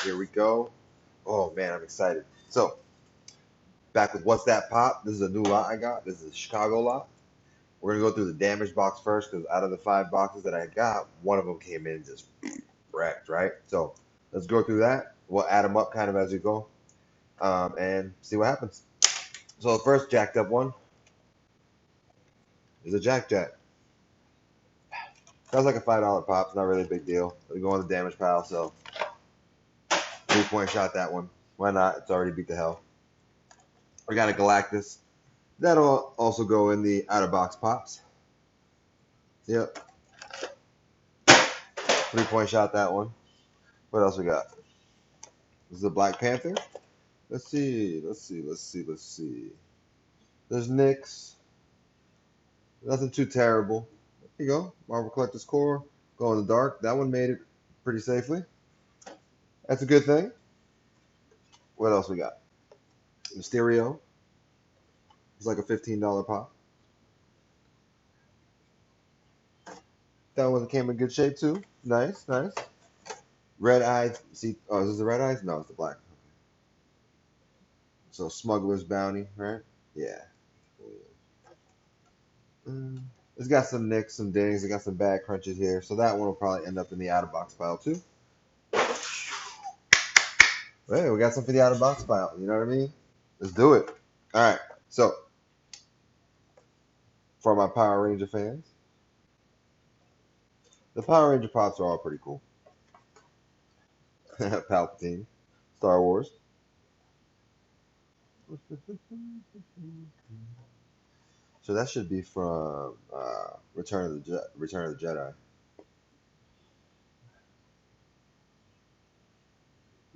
Here we go. Oh man, I'm excited. So, back with What's That Pop? This is a new lot I got. This is a Chicago lot. We're gonna go through the damage box first because out of the 5 boxes that I got, one of them came in just wrecked, right? So let's go through that. We'll add them up kind of as we go, and see what happens. So the first jacked up one is a Jack Jack. Sounds like a $5 pop. It's not really a big deal. We go on the damage pile, so 3-point shot that one. Why not? It's already beat the hell. We got a Galactus. That'll also go in the out of box pops. Yep. 3-point shot that one. What else we got? This is a Black Panther. Let's see. There's Nyx. Nothing too terrible. There you go. Marvel Collector's Core. Glow in the dark. That one made it pretty safely. That's a good thing. What else we got? Mysterio. It's like a $15 pop. That one came in good shape too. Nice, nice. Red Eyes. See, oh, is this the Red Eyes? No, it's the black. So Smuggler's Bounty, right? Yeah. It's got some nicks, some dings. It got some bad crunches here. So that one will probably end up in the out of box pile too. Hey, we got some for the out of box pile. You know what I mean? Let's do it. All right. So for my Power Ranger fans, the Power Ranger pops are all pretty cool. Palpatine, Star Wars. So that should be from Return of the Jedi.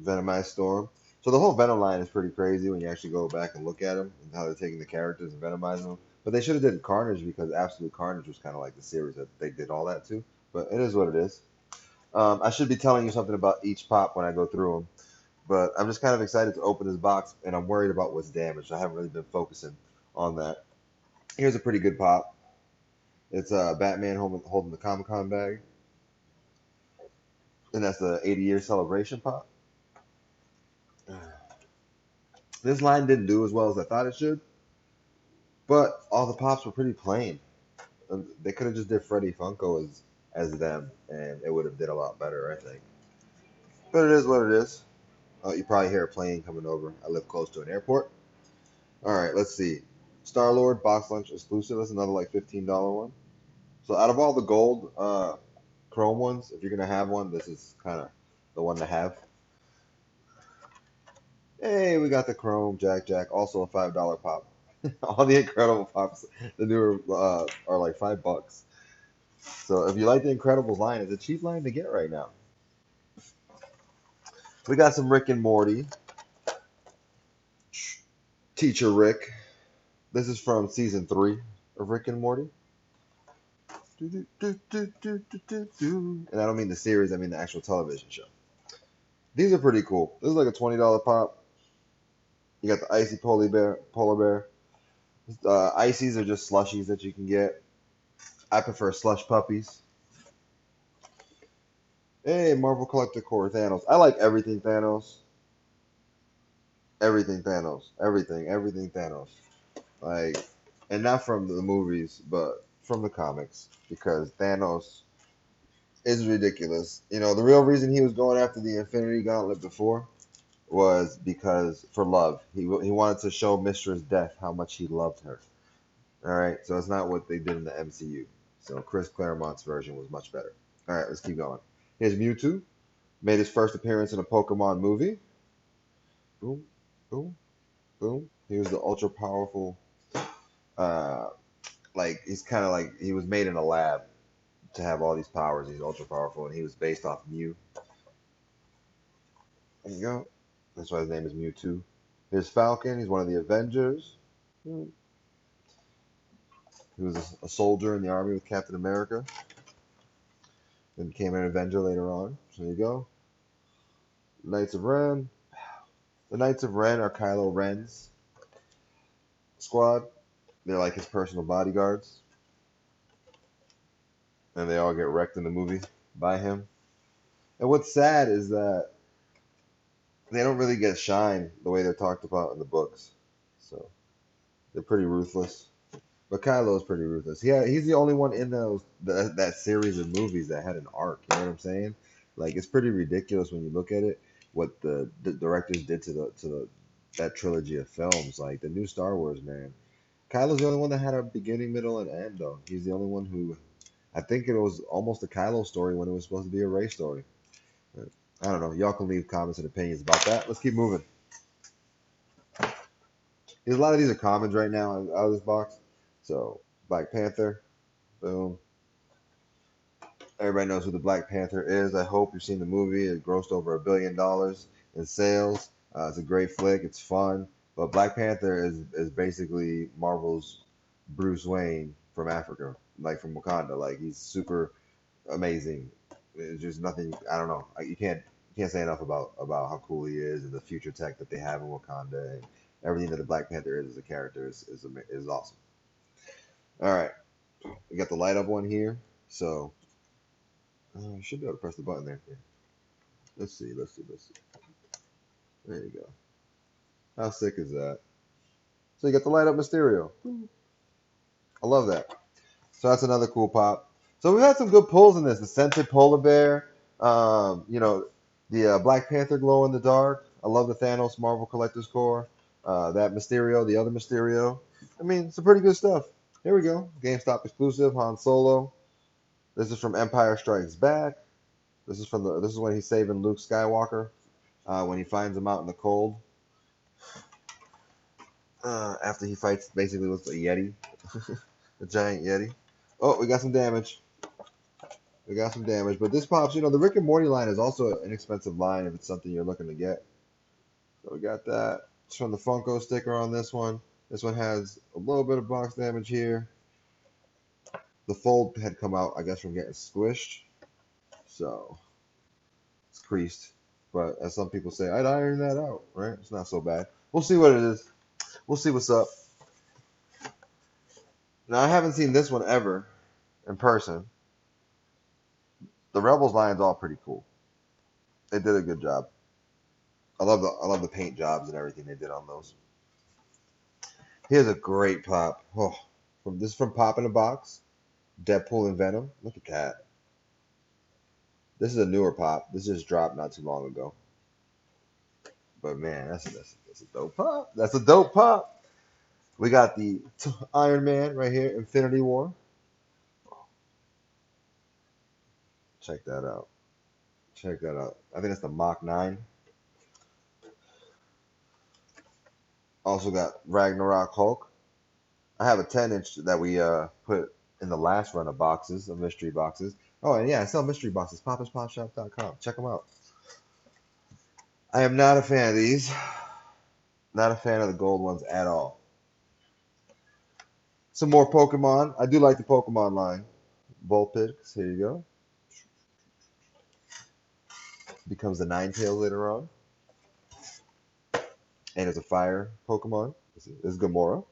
Venomized Storm. So the whole Venom line is pretty crazy when you actually go back and look at them and how they're taking the characters and venomizing them. But they should have did Carnage because Absolute Carnage was kind of like the series that they did all that to. But it is what it is. I should be telling you something about each pop when I go through them. But I'm just kind of excited to open this box, and I'm worried about what's damaged. I haven't really been focusing on that. Here's a pretty good pop. It's Batman holding the Comic Con bag, and that's the 80-year celebration pop. This line didn't do as well as I thought it should, but all the pops were pretty plain. They could have just did Freddy Funko as them, and it would have did a lot better, I think. But it is what it is. You probably hear a plane coming over. I live close to an airport. All right, let's see. Star Lord box lunch exclusive. That's another like $15 one. So out of all the gold Chrome ones, if you're gonna have one, this is kind of the one to have. Hey, we got the Chrome Jack Jack, also a $5 pop. All the Incredible pops, the newer are like $5. So if you like the Incredibles line, it's a cheap line to get right now. We got some Rick and Morty. Teacher Rick. This is from season 3 of Rick and Morty. And I don't mean the series, I mean the actual television show. These are pretty cool. This is like a $20 pop. You got the icy polar bear. Ices are just slushies that you can get. I prefer slush puppies. Hey, Marvel Collector Core Thanos. I like everything Thanos. Everything Thanos. Everything Thanos. Like, and not from the movies, but from the comics, because Thanos is ridiculous. You know, the real reason he was going after the Infinity Gauntlet before was because for love. He wanted to show Mistress Death how much he loved her. All right, so it's not what they did in the MCU. So Chris Claremont's version was much better. All right, let's keep going. Here's Mewtwo. Made his first appearance in a Pokemon movie. Boom, boom, boom. He was the ultra powerful. Uh, like he's kind of like he was made in a lab to have all these powers. He's ultra powerful, and he was based off Mew. There you go. That's why his name is Mewtwo. Here's Falcon. He's one of the Avengers. He was a soldier in the army with Captain America. Then became an Avenger later on. So there you go. Knights of Ren. The Knights of Ren are Kylo Ren's squad. They're like his personal bodyguards. And they all get wrecked in the movie by him. And what's sad is that they don't really get shine the way they're talked about in the books. So they're pretty ruthless. But Kylo's pretty ruthless. Yeah, he's the only one in that series of movies that had an arc. You know what I'm saying? Like it's pretty ridiculous when you look at it. What the directors did to that trilogy of films, like the new Star Wars, man. Kylo's the only one that had a beginning, middle, and end, though. He's the only one who, I think it was almost a Kylo story when it was supposed to be a Rey story. But I don't know. Y'all can leave comments and opinions about that. Let's keep moving. There's a lot of these are commons right now out of this box. So Black Panther, boom. Everybody knows who the Black Panther is. I hope you've seen the movie. It grossed over $1 billion in sales. It's a great flick. It's fun. But Black Panther is basically Marvel's Bruce Wayne from Africa, like from Wakanda. Like he's super amazing. It's just nothing. I don't know. You can't say enough about how cool he is and the future tech that they have in Wakanda and everything that the Black Panther is as a character is awesome. All right, we got the light up one here. So you should be able to press the button there. Yeah. Let's see. Let's see. Let's see. There you go. How sick is that? So you got the light up Mysterio. I love that. So that's another cool pop. So we've had some good pulls in this. The scented polar bear. The Black Panther glow in the dark. I love the Thanos Marvel Collector's Core. That Mysterio, the other Mysterio. I mean, some pretty good stuff. Here we go. GameStop exclusive Han Solo. This is from Empire Strikes Back. This is when he's saving Luke Skywalker when he finds him out in the cold after he fights basically with a Yeti, a giant Yeti. Oh, we got some damage. We got some damage, but this pops. The Rick and Morty line is also an inexpensive line if it's something you're looking to get. So we got that. It's from the Funko sticker on this one. This one has a little bit of box damage here. The fold had come out, I guess, from getting squished, so it's creased. But as some people say, I'd iron that out, right? It's not so bad. We'll see what it is. We'll see what's up. Now I haven't seen this one ever in person. The Rebels line's all pretty cool. They did a good job. I love the paint jobs and everything they did on those. Here's a great pop. This is from Pop in a Box. Deadpool and Venom. Look at that. This is a newer pop. This just dropped not too long ago. But man, that's a dope pop. That's a dope pop. We got the Iron Man right here, Infinity War. Check that out. Check that out. I think that's the Mach 9. Also got Ragnarok Hulk. I have a 10-inch that we put in the last run of boxes, of mystery boxes. Oh, and yeah, I sell mystery boxes. PoppersPopShop.com. Check them out. I am not a fan of these. Not a fan of the gold ones at all. Some more Pokemon. I do like the Pokemon line. Vulpix. Here you go. Becomes the Ninetales later on. And it's a fire Pokemon. This is Gamora.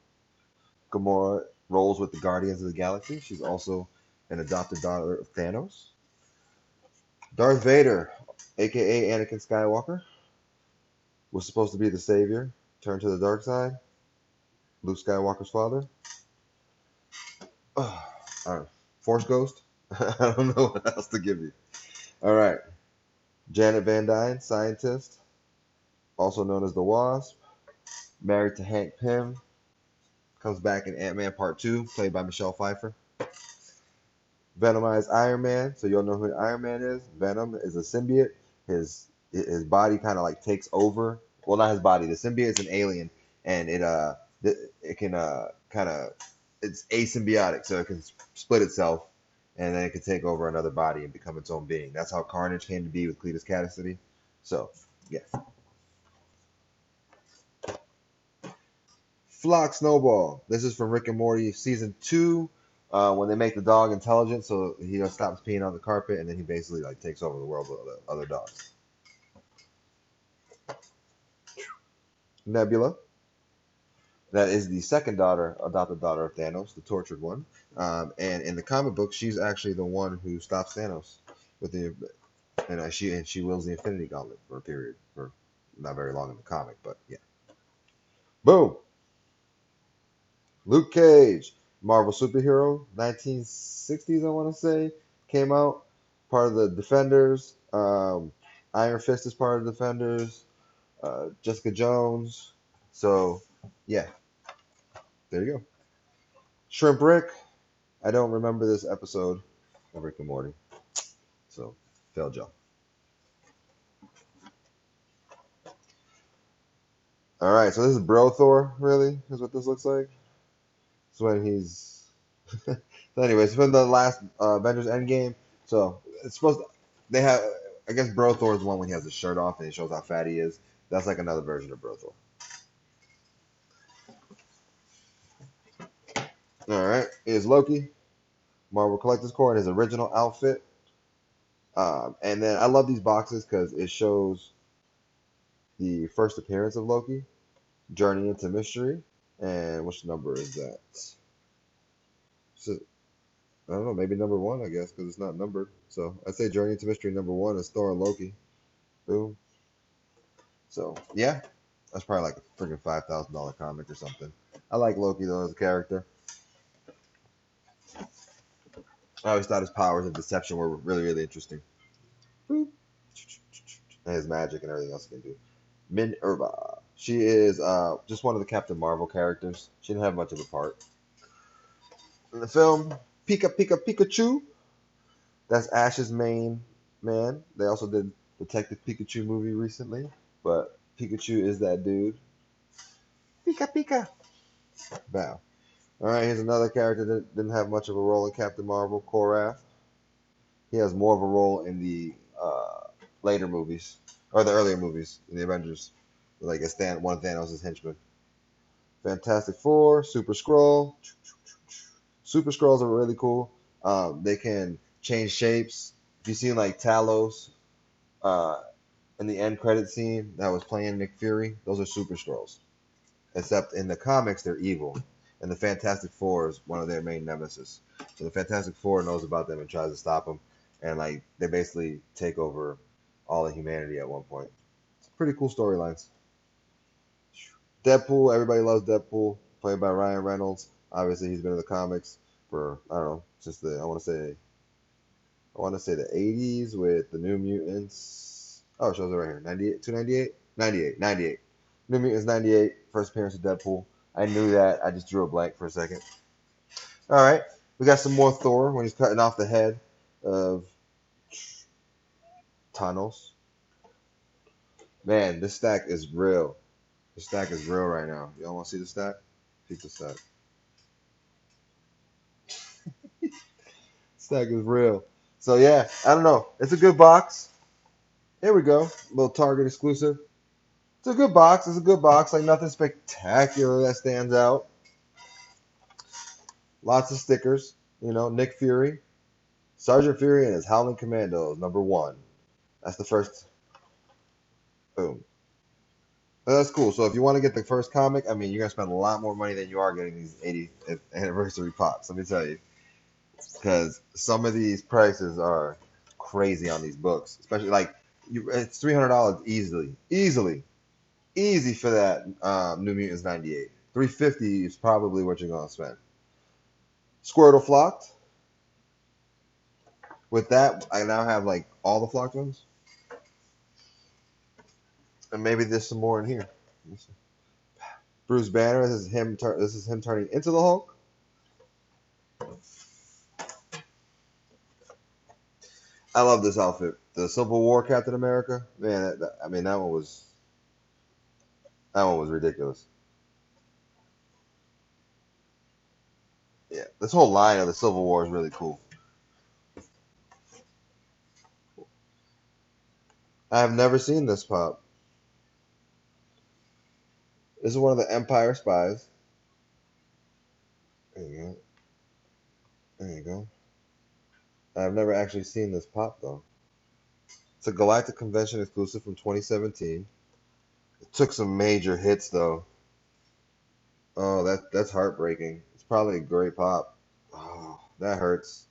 Gamora rolls with the Guardians of the Galaxy. She's also an adopted daughter of Thanos. Darth Vader, aka Anakin Skywalker, was supposed to be the savior, turned to the dark side. Luke Skywalker's father. Force Ghost. I don't know what else to give you. All right. Janet Van Dyne, scientist, also known as the Wasp, married to Hank Pym, comes back in Ant-Man Part 2, played by Michelle Pfeiffer. Venomized Iron Man, so you'll know who Iron Man is. Venom is a symbiote. His body kind of like takes over. Well, not his body. The symbiote is an alien, and it can kind of it's asymbiotic, so it can split itself, and then it can take over another body and become its own being. That's how Carnage came to be with Cletus Cassidy. So, yeah. Flock Snowball. This is from Rick and Morty season 2. When they make the dog intelligent, so he stops peeing on the carpet, and then he basically like takes over the world with other dogs. Nebula. That is the second adopted daughter of Thanos, the tortured one. And in the comic book, she's actually the one who stops Thanos with and she wields the Infinity Gauntlet for a period, for not very long in the comic, but yeah. Boom. Luke Cage, Marvel superhero, 1960s, I want to say, came out. Part of the Defenders. Iron Fist is part of the Defenders. Jessica Jones. So, yeah, there you go. Shrimp Rick. I don't remember this episode of Rick and Morty. So, failed job. All right, so this is Bro Thor, really, is what this looks like. It's when he's. So, anyways, from the last Avengers Endgame. So, it's supposed to. They have. I guess Bro Thor is the one when he has his shirt off and he shows how fat he is. That's like another version of Bro Thor. All right, is Loki, Marvel Collector's Corps in his original outfit. And then I love these boxes because it shows the first appearance of Loki, Journey into Mystery, and which number is that? So, I don't know, maybe number one, I guess, because it's not numbered. So I'd say Journey into Mystery number one is Thor and Loki. Boom. So yeah, that's probably like a freaking $5,000 comic or something. I like Loki though as a character. I always thought his powers of deception were really, really interesting. Boop. And his magic and everything else he can do. Minerva. She is just one of the Captain Marvel characters. She didn't have much of a part in the film. Pika Pika Pikachu. That's Ash's main man. They also did Detective Pikachu movie recently, but Pikachu is that dude. Pika Pika. Bow. All right, here's another character that didn't have much of a role in Captain Marvel, Korath. He has more of a role in the later movies, or the earlier movies in the Avengers, like as one of Thanos' henchmen. Fantastic Four, Super Skrull. Super Skrulls are really cool. They can change shapes. If you've seen like Talos uh, in the end credit scene that was playing Nick Fury, those are Super Skrulls. Except in the comics, they're evil. And the Fantastic Four is one of their main nemesis. So the Fantastic Four knows about them and tries to stop them. And like they basically take over all of humanity at one point. It's pretty cool storylines. Deadpool, everybody loves Deadpool, played by Ryan Reynolds. Obviously, he's been in the comics for I don't know since the I want to say the 80s with the New Mutants. Oh, it shows it right here. 98, 298, 98, 98. New Mutants 98, first appearance of Deadpool. I knew that. I just drew a blank for a second. All right, we got some more Thor when he's cutting off the head of Thanos. Man, this stack is real. The stack is real right now. Y'all want to see the stack? Peek the stack. Stack is real. So yeah, I don't know. It's a good box. Here we go. A little Target exclusive. It's a good box. It's a good box. Like nothing spectacular that stands out. Lots of stickers. You know, Nick Fury, Sergeant Fury, and his Howling Commandos, number one. That's the first. Boom. That's cool. So if you want to get the first comic, I mean, you're gonna spend a lot more money than you are getting these 80th anniversary pops. Let me tell you, because some of these prices are crazy on these books, especially like it's $300 easily, easy for that New Mutants 98. 350 is probably what you're gonna spend. Squirtle flocked. With that, I now have like all the flocked ones, and maybe there's some more in here. Bruce Banner. This is him. This is him turning into the Hulk. I love this outfit. The Civil War Captain America. Man, I mean that one was ridiculous. Yeah, this whole line of the Civil War is really cool. I have never seen this pop. This is one of the Empire spies. There you go. There you go. I've never actually seen this pop though. It's a Galactic Convention exclusive from 2017. It took some major hits though. Oh, that's heartbreaking. It's probably a great pop. Oh, that hurts.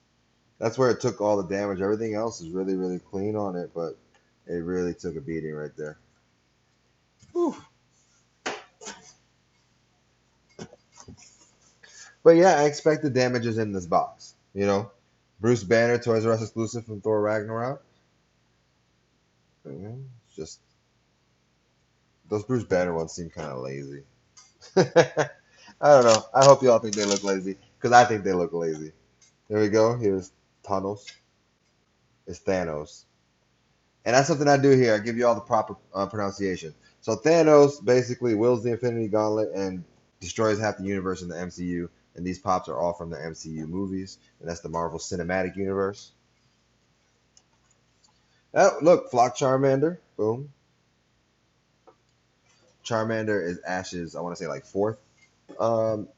That's where it took all the damage. Everything else is really, really clean on it, but it really took a beating right there. Whew. But yeah, I expect the damages in this box. You know, Bruce Banner, Toys R Us exclusive from Thor Ragnarok. It's just those Bruce Banner ones seem kind of lazy. I don't know. I hope you all think they look lazy because I think they look lazy. There we go. Here's Thanos. It's Thanos. And that's something I do here. I give you all the proper pronunciation. So Thanos basically wields the Infinity Gauntlet and destroys half the universe in the MCU. And these pops are all from the MCU movies, and that's the Marvel Cinematic Universe. Oh, look, Flock Charmander. Boom. Charmander is Ash's, I want to say like fourth um,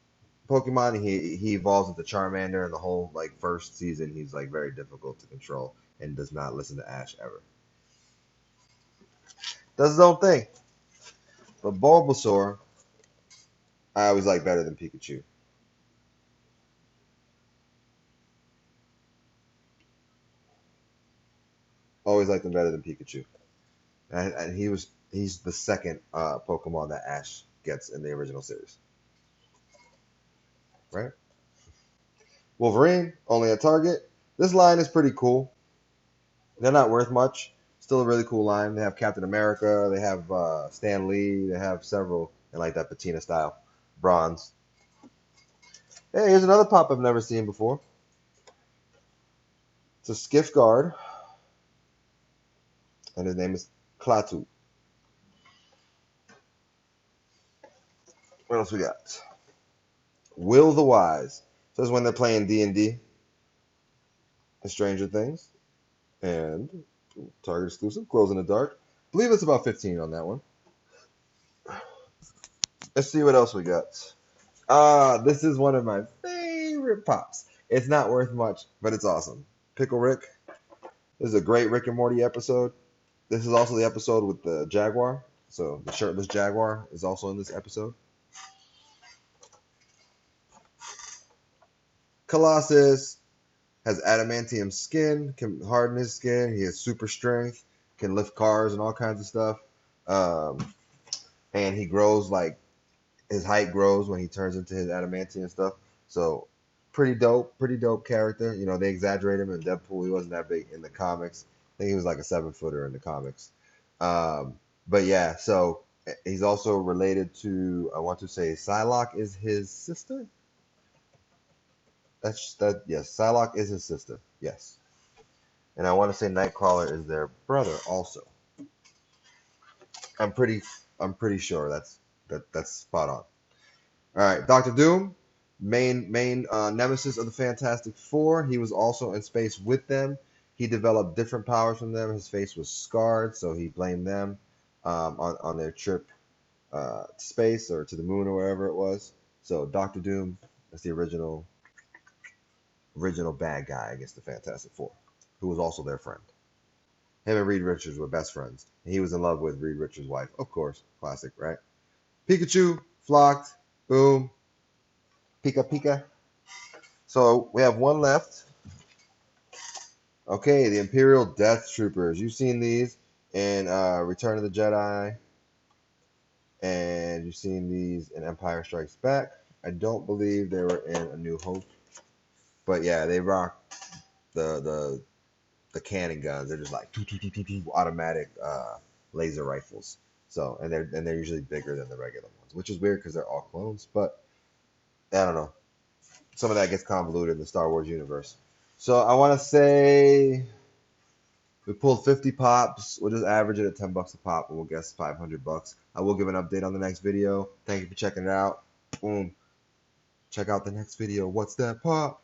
Pokemon. He evolves into Charmander, and the whole like first season he's like very difficult to control and does not listen to Ash ever. Does his own thing. But Bulbasaur, I always like better than Pikachu. Always liked him better than Pikachu. And he's the second Pokemon that Ash gets in the original series, right? Wolverine, only a target. This line is pretty cool. They're not worth much. Still a really cool line. They have Captain America. They have Stan Lee. They have several in like that patina style. Bronze. Hey, here's another pop I've never seen before. It's a Skiff Guard, and his name is Klaatu. What else we got? Will the Wise. So this is when they're playing D&D and Stranger Things. And Target exclusive, Glows in the Dark. I believe it's about 15 on that one. Let's see what else we got. This is one of my favorite pops. It's not worth much, but it's awesome. Pickle Rick. This is a great Rick and Morty episode. This is also the episode with the Jaguar. So the shirtless Jaguar is also in this episode. Colossus has adamantium skin, can harden his skin. He has super strength, can lift cars and all kinds of stuff. And he grows like his height grows when he turns into his adamantium stuff. So pretty dope character. You know, they exaggerate him in Deadpool. He wasn't that big in the comics. I think he was like a 7-footer in the comics. But yeah, so he's also related to, I want to say Psylocke is his sister. Yes, Psylocke is his sister. Yes. And I want to say Nightcrawler is their brother also. I'm pretty I'm pretty sure that's spot on. All right, Doctor Doom, main nemesis of the Fantastic Four. He was also in space with them. He developed different powers from them. His face was scarred, so he blamed them on their trip to space or to the moon or wherever it was. So Doctor Doom, that's the original bad guy against the Fantastic Four, who was also their friend. Him and Reed Richards were best friends. And he was in love with Reed Richards' wife, of course, classic, right? Pikachu, Flocked, boom, Pika Pika. So we have one left. Okay, the Imperial Death Troopers. You've seen these in Return of the Jedi, and you've seen these in Empire Strikes Back. I don't believe they were in A New Hope, but yeah, they rock the cannon guns. They're just like automatic laser rifles. So and they're usually bigger than the regular ones, which is weird because they're all clones. But I don't know. Some of that gets convoluted in the Star Wars universe. So I want to say we pulled 50 pops. We'll just average it at $10 a pop, and we'll guess $500. I will give an update on the next video. Thank you for checking it out. Boom. Check out the next video. What's that pop?